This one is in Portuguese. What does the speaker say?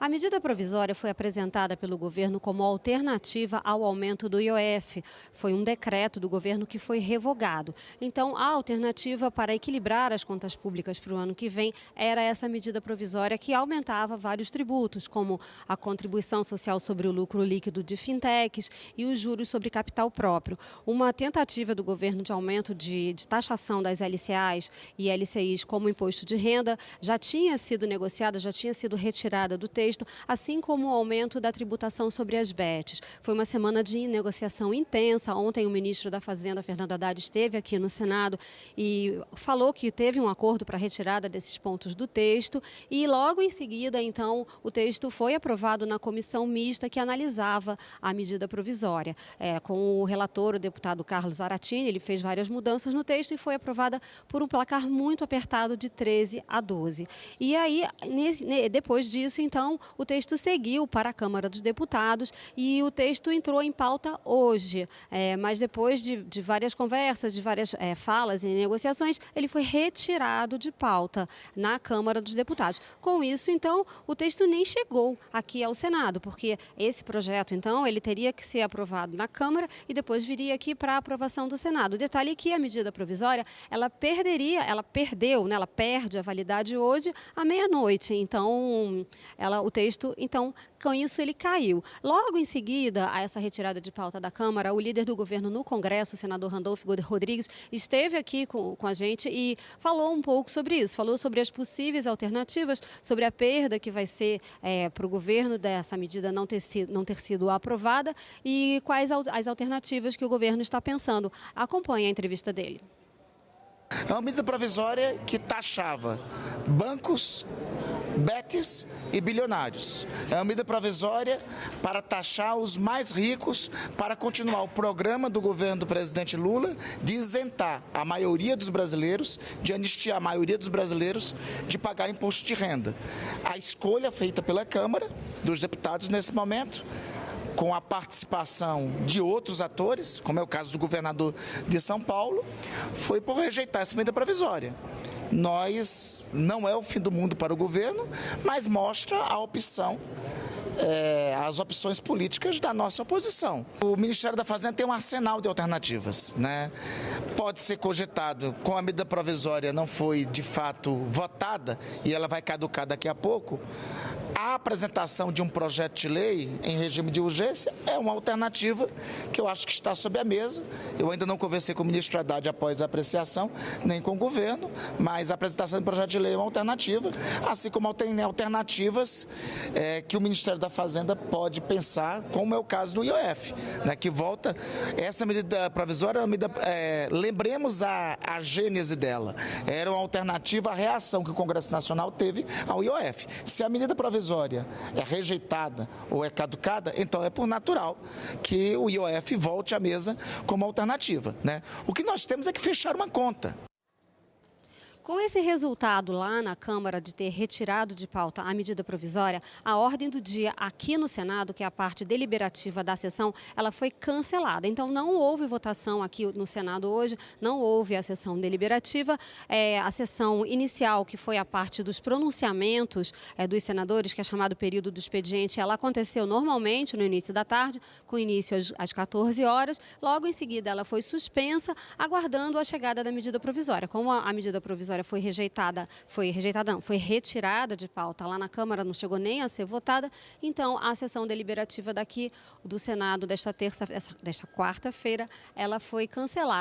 A medida provisória foi apresentada pelo governo como alternativa ao aumento do IOF. Foi um decreto do governo que foi revogado. Então, a alternativa para equilibrar as contas públicas para o ano que vem era essa medida provisória que aumentava vários tributos, como a contribuição social sobre o lucro líquido de fintechs e os juros sobre capital próprio. Uma tentativa do governo de aumento de taxação das LCAs e LCIs como imposto de renda já tinha sido negociada, já tinha sido retirada do texto, assim como o aumento da tributação sobre as bets. Foi uma semana de negociação intensa. Ontem o ministro da Fazenda, Fernando Haddad, esteve aqui no Senado e falou que teve um acordo para a retirada desses pontos do texto e logo em seguida, então, o texto foi aprovado na comissão mista que analisava a medida provisória. Com o relator, o deputado Carlos Zaratini, ele fez várias mudanças no texto e foi aprovada por um placar muito apertado de 13-12. E aí, depois disso, então, o texto seguiu para a Câmara dos Deputados e o texto entrou em pauta hoje. Mas depois de várias conversas, de várias falas e negociações, ele foi retirado de pauta na Câmara dos Deputados. Com isso, então, o texto nem chegou aqui ao Senado, porque esse projeto, então, ele teria que ser aprovado na Câmara e depois viria aqui para a aprovação do Senado. O detalhe é que a medida provisória, ela perdeu, né? Ela perde a validade hoje à meia-noite. Então, o texto, então, com isso ele caiu. Logo em seguida a essa retirada de pauta da Câmara, o líder do governo no Congresso, o senador Randolfo Rodrigues, esteve aqui com a gente e falou um pouco sobre isso, falou sobre as possíveis alternativas, sobre a perda que vai ser para o governo dessa medida não ter sido aprovada e quais as alternativas que o governo está pensando. Acompanhe a entrevista dele. É uma medida provisória que taxava bancos, bets e bilionários. É uma medida provisória para taxar os mais ricos, para continuar o programa do governo do presidente Lula de isentar a maioria dos brasileiros, de anistiar a maioria dos brasileiros de pagar imposto de renda. A escolha feita pela Câmara dos Deputados nesse momento, com a participação de outros atores, como é o caso do governador de São Paulo, foi por rejeitar essa medida provisória. Não é o fim do mundo para o governo, mas mostra a opção, as opções políticas da nossa oposição. O Ministério da Fazenda tem um arsenal de alternativas, né? Pode ser cogitado, como a medida provisória não foi de fato votada e ela vai caducar daqui a pouco, a apresentação de um projeto de lei em regime de urgência é uma alternativa que eu acho que está sobre a mesa. Eu ainda não conversei com o ministro Haddad após a apreciação, nem com o governo, mas a apresentação do projeto de lei é uma alternativa, assim como tem alternativas que o Ministério da Fazenda pode pensar, como é o caso do IOF, né, que volta. Essa medida provisória, lembremos a gênese dela, era uma alternativa à reação que o Congresso Nacional teve ao IOF. Se a medida provisória é rejeitada ou é caducada, então é por natural que o IOF volte à mesa como alternativa, né? O que nós temos é que fechar uma conta. Com esse resultado lá na Câmara de ter retirado de pauta a medida provisória, a ordem do dia aqui no Senado, que é a parte deliberativa da sessão, ela foi cancelada. Então, não houve votação aqui no Senado hoje, não houve a sessão deliberativa. A sessão inicial, que foi a parte dos pronunciamentos dos senadores, que é chamado período do expediente, ela aconteceu normalmente no início da tarde, com início às 14 horas. Logo em seguida, ela foi suspensa, aguardando a chegada da medida provisória. Como a medida provisória foi retirada de pauta lá na Câmara, não chegou nem a ser votada, então a sessão deliberativa daqui do Senado desta quarta-feira, ela foi cancelada.